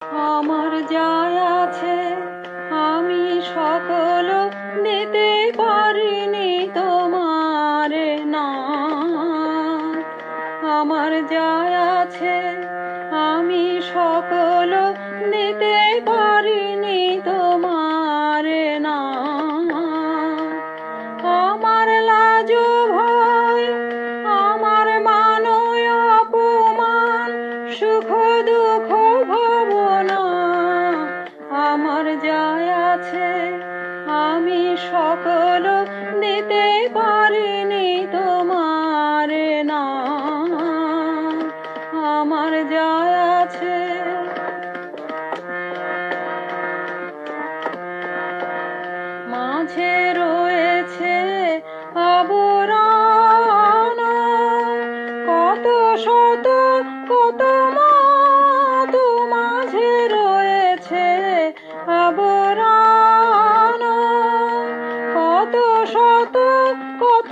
আমার যা আছে আমি সকল দিতে পারিনি তোমার নাথ। আমার যা আছে আমি সকল দিতে পারিনি তোমার নাথ। আমার লাজ ভয়, আমার মান অপমান, সুখ দুঃখ ভাবনা, আমার যা আছে আমি সকল দিতে পারিনি তোমার নাথ। আমার যা আছে মাঝে রয়েছে আবরণ, কত শত কত মত মাঝে রয়েছে আবরণ, কত শত কত